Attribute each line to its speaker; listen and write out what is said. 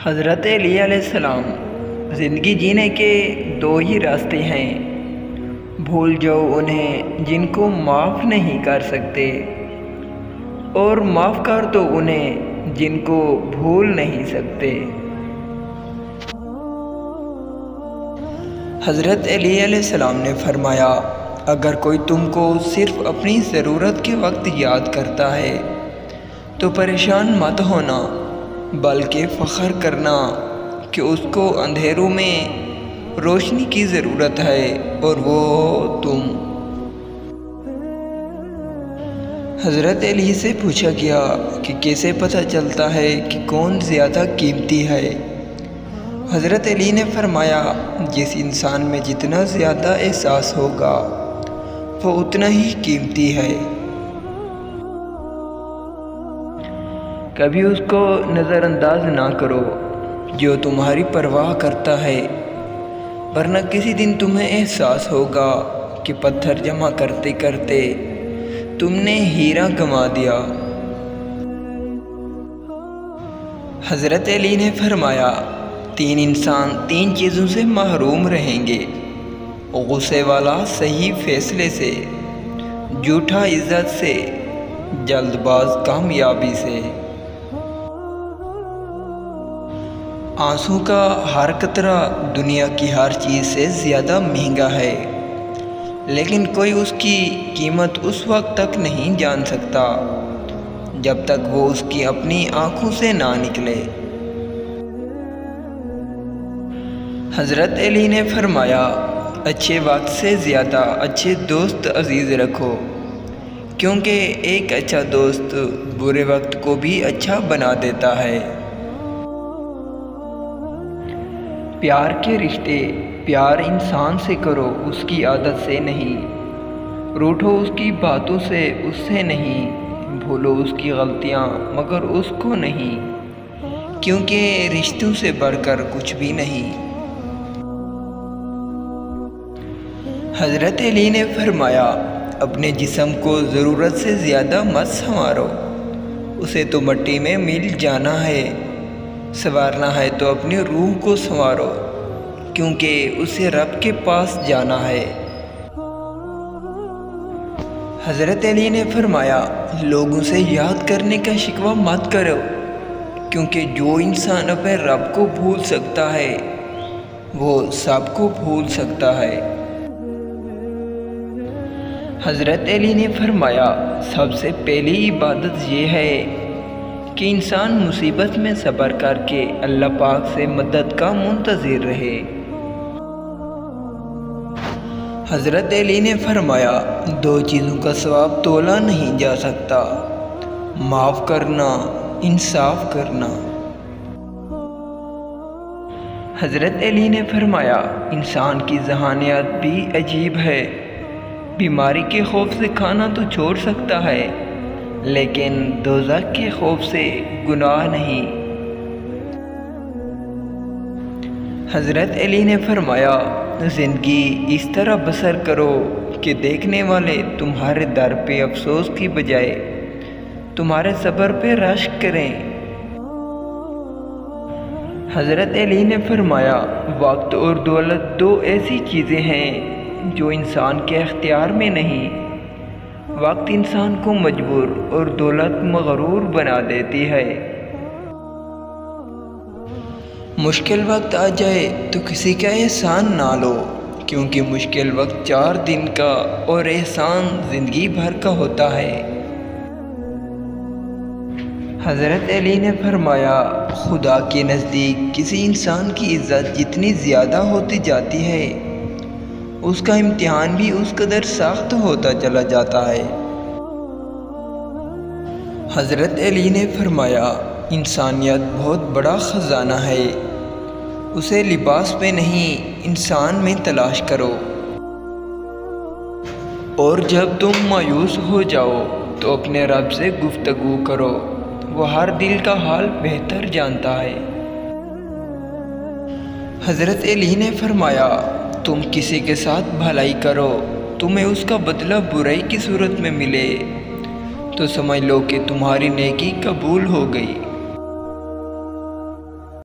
Speaker 1: हज़रत अली अलैहिस्सलाम, ज़िंदगी जीने के दो ही रास्ते हैं। भूल जाओ उन्हें जिनको माफ़ नहीं कर सकते, और माफ़ कर दो उन्हें जिनको भूल नहीं सकते। हज़रत अली अलैहिस्सलाम ने फरमाया, अगर कोई तुमको सिर्फ़ अपनी ज़रूरत के वक्त याद करता है तो परेशान मत होना, बल्कि फ़ख्र करना कि उसको अंधेरों में रोशनी की ज़रूरत है और वो तुम। हज़रत अली से पूछा गया कि कैसे पता चलता है कि कौन ज़्यादा कीमती है। हज़रत अली ने फरमाया, जिस इंसान में जितना ज़्यादा एहसास होगा वो उतना ही कीमती है। कभी उसको नज़रअंदाज ना करो जो तुम्हारी परवाह करता है, वरना किसी दिन तुम्हें एहसास होगा कि पत्थर जमा करते करते तुमने हीरा गंवा दिया। हज़रत अली ने फरमाया, तीन इंसान तीन चीज़ों से महरूम रहेंगे: गुस्से वाला सही फैसले से, झूठा इज़्ज़त से, जल्दबाज कामयाबी से। आंसू का हर कतरा दुनिया की हर चीज़ से ज़्यादा महंगा है, लेकिन कोई उसकी कीमत उस वक्त तक नहीं जान सकता जब तक वो उसकी अपनी आँखों से ना निकले। हज़रत अली ने फरमाया, अच्छे वक्त से ज़्यादा अच्छे दोस्त अजीज़ रखो, क्योंकि एक अच्छा दोस्त बुरे वक्त को भी अच्छा बना देता है। प्यार के रिश्ते प्यार इंसान से करो, उसकी आदत से नहीं। रूठो उसकी बातों से, उससे नहीं। भूलो उसकी गलतियाँ मगर उसको नहीं, क्योंकि रिश्तों से बढ़कर कुछ भी नहीं। हज़रत अली ने फरमाया, अपने जिस्म को ज़रूरत से ज़्यादा मत संवारो, उसे तो मिट्टी में मिल जाना है। संवारना है तो अपनी रूह को संवारो, क्योंकि उसे रब के पास जाना है। हज़रत अली ने फरमाया, लोगों से याद करने का शिकवा मत करो, क्योंकि जो इंसान अपने रब को भूल सकता है वो सबको भूल सकता है। हज़रत अली ने फरमाया, सबसे पहली इबादत ये है कि इंसान मुसीबत में सब्र करके अल्लाह पाक से मदद का मुंतज़िर रहे। हज़रत अली ने फरमाया, दो चीज़ों का सवाब तोला नहीं जा सकता: माफ़ करना, इंसाफ करना। हज़रत अली ने फरमाया, इंसान की ज़हानियत भी अजीब है। बीमारी के खौफ से खाना तो छोड़ सकता है, लेकिन दोज़ख के खौफ से गुनाह नहीं। हज़रत अली ने फरमाया, ज़िंदगी इस तरह बसर करो कि देखने वाले तुम्हारे दर पे अफसोस की बजाय तुम्हारे सब्र पे रश्क करें। हज़रत अली ने फरमाया, वक्त और दौलत दो ऐसी चीज़ें हैं जो इंसान के अख्तियार में नहीं। वक्त इंसान को मजबूर और दौलत मगरूर बना देती है। मुश्किल वक्त आ जाए तो किसी का एहसान ना लो, क्योंकि मुश्किल वक्त 4 दिन का और एहसान ज़िंदगी भर का होता है। हज़रत अली ने फरमाया, खुदा के नज़दीक किसी इंसान की इज़्ज़त जितनी ज़्यादा होती जाती है, उसका इम्तिहान भी उस कदर सख्त होता चला जाता है। हज़रत अली ने फरमाया, इंसानियत बहुत बड़ा ख़जाना है, उसे लिबास में नहीं इंसान में तलाश करो। और जब तुम मायूस हो जाओ तो अपने रब से गुफ्तगू करो, वो हर दिल का हाल बेहतर जानता है। हज़रत अली ने फरमाया, तुम किसी के साथ भलाई करो, तुम्हें उसका बदला बुराई की सूरत में मिले तो समझ लो कि तुम्हारी नेकी कबूल हो गई।